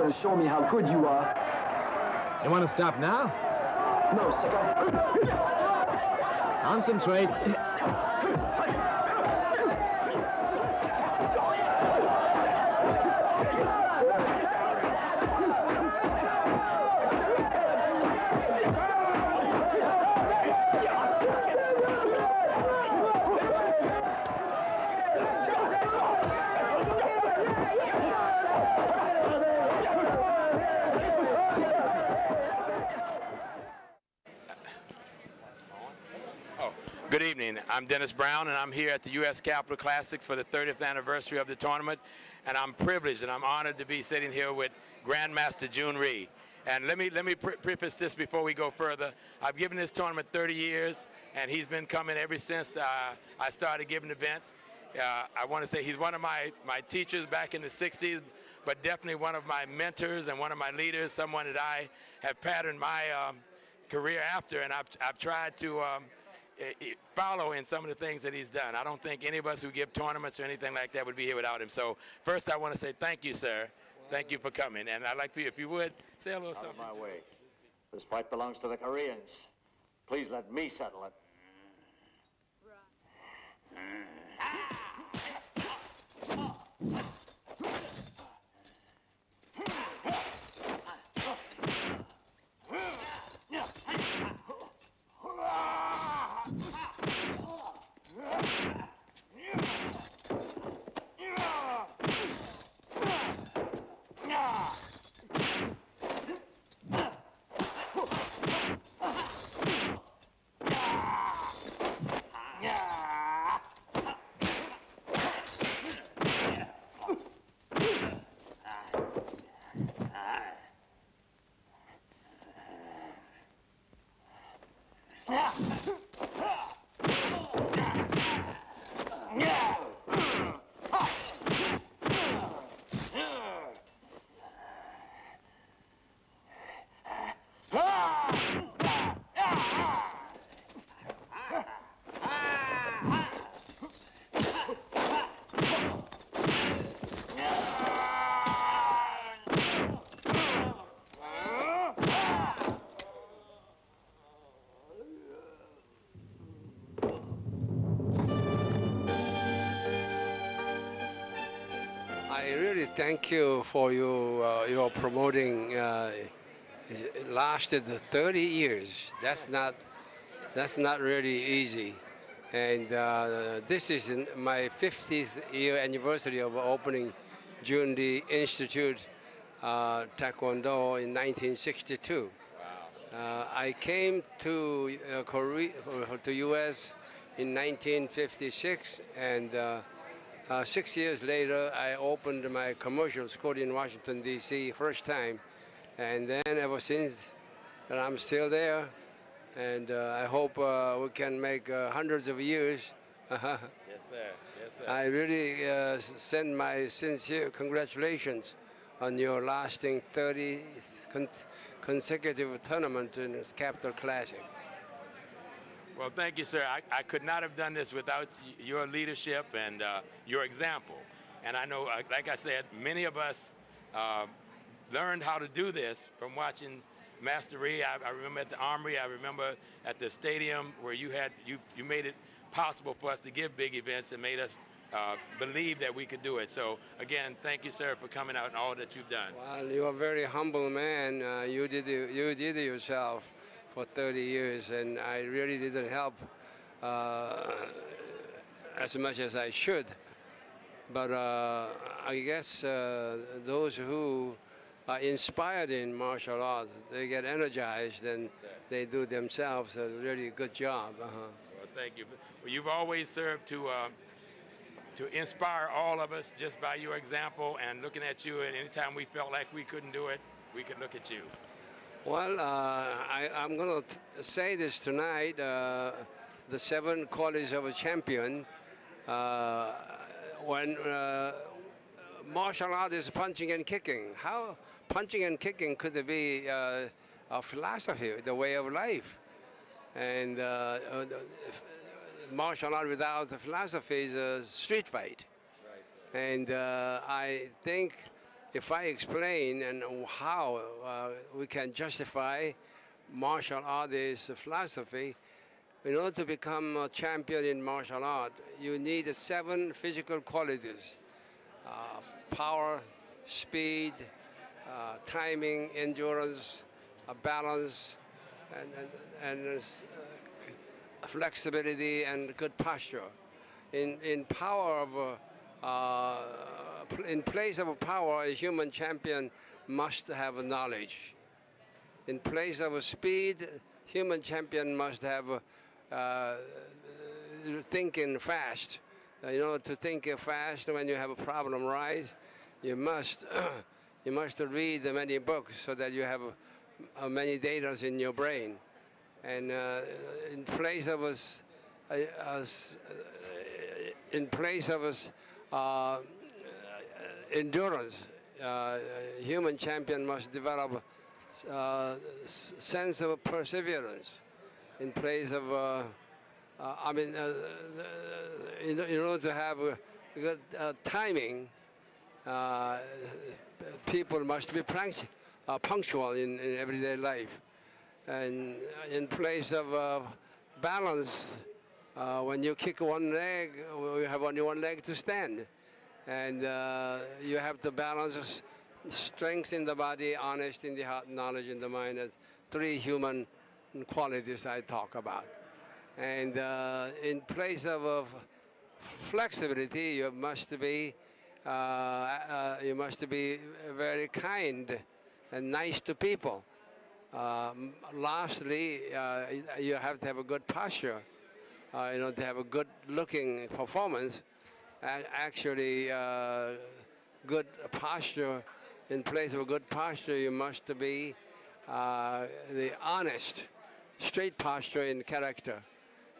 going to show me how good you are. You want to stop now? No, sucker. Concentrate. Good evening. I'm Dennis Brown, and I'm here at the U.S. Capitol Classics for the 30th anniversary of the tournament. And I'm privileged and I'm honored to be sitting here with Grandmaster Jhoon Rhee. And let me preface this before we go further. I've given this tournament 30 years, and he's been coming ever since I started giving the event. I want to say he's one of my teachers back in the 60s, but definitely one of my mentors and one of my leaders, someone that I have patterned my career after, and I've tried to follow in some of the things that he's done. I don't think any of us who give tournaments or anything like that would be here without him. So first I want to say thank you, sir. Thank you for coming. And I'd like for you, if you would, say a little something. Out of my way. This fight belongs to the Koreans. Please let me settle it. I really thank you for your promoting. It lasted 30 years. That's not really easy. And this is my 50th year anniversary of opening Jhoon Rhee Institute Taekwondo in 1962. Wow. I came to to U.S. in 1956, and 6 years later, I opened my commercial school in Washington, D.C. first time. And then ever since, and I'm still there. And I hope we can make hundreds of years. Yes, sir. Yes, sir. I really send my sincere congratulations on your lasting 30 consecutive tournament in the Capitol Classic. Well, thank you, sir. I could not have done this without your leadership and your example. And I know, like I said, many of us learned how to do this from watching Master Rhee. I remember at the Armory, I remember at the stadium where you made it possible for us to give big events and made us believe that we could do it. So again, thank you, sir, for coming out and all that you've done. Well, you're a very humble man. You did it yourself for 30 years, and I really didn't help as much as I should. But I guess those who are inspired in martial arts, they get energized and they do themselves a really good job. Well, thank you. Well, you've always served to inspire all of us just by your example and looking at you. And anytime we felt like we couldn't do it, we could look at you. Well, I'm going to say this tonight. The 7 qualities of a champion. When martial art is punching and kicking, how punching and kicking could it be a philosophy, the way of life? And martial art without the philosophy is a street fight. And I think if I explain and how we can justify martial artist philosophy, in order to become a champion in martial art, you need 7 physical qualities: power, speed, timing, endurance, balance, and flexibility, and good posture. In place of power, a human champion must have knowledge. In place of speed, human champion must have thinking fast. To think fast when you have a problem rise, you must read many books so that you have many data in your brain. And in place of endurance, human champion must develop sense of perseverance. In place of, in order to have good timing, people must be punctual in everyday life. And in place of balance, when you kick one leg, you have only one leg to stand. And you have to balance strength in the body, honesty in the heart, knowledge in the mind. As 3 human qualities I talk about. And in place of flexibility, you must be very kind and nice to people. Lastly, you have to have a good posture. To have a good-looking performance. Actually, good posture. In place of a good posture, you must be the honest, straight posture in character.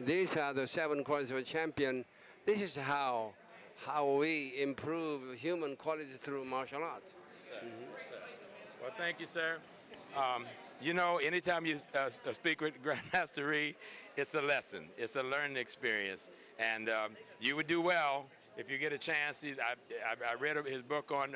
These are the 7 qualities of a champion. This is how we improve human qualities through martial arts. Yes, sir. Well, thank you, sir. Anytime you speak with Grandmaster Rhee, it's a lesson. It's a learning experience. And you would do well if you get a chance. I read his book on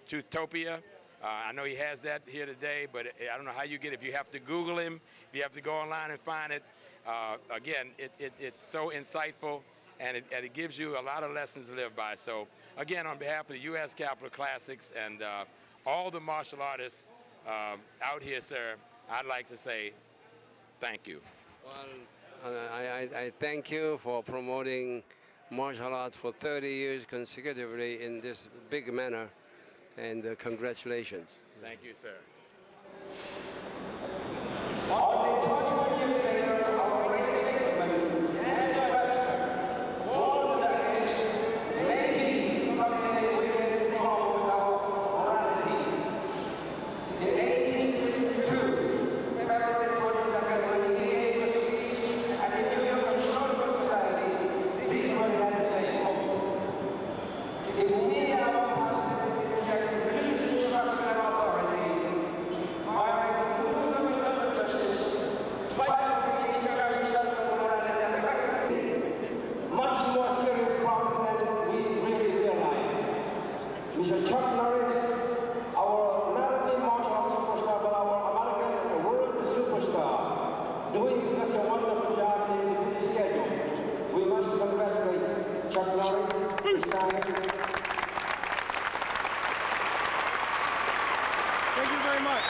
Truthtopia. I know he has that here today, but I don't know how you get it. If you have to Google him, if you have to go online and find it, again, it's so insightful, and it gives you a lot of lessons to live by. So, again, on behalf of the U.S. Capitol Classics and all the martial artists out here, sir, I'd like to say thank you. Well, I thank you for promoting martial arts for 30 years consecutively in this big manner. And congratulations. Thank you, sir. Only 21 years later, our great statesman and Webster warned against making something wicked wrong with our morality. In 1852, February 22nd, when he gave a speech at the New York Historical Society, this is what he had to say, quote, "If we are religious instruction and authority, violate the fundamental justice, violate the intervention of morality and effectiveness, much more serious problem than we really realize." Mr. Chuck Norris, our not only martial arts superstar, but our American world superstar, doing such a wonderful job in his busy schedule. We must congratulate Chuck Norris. It's time. Thank you very much.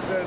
Said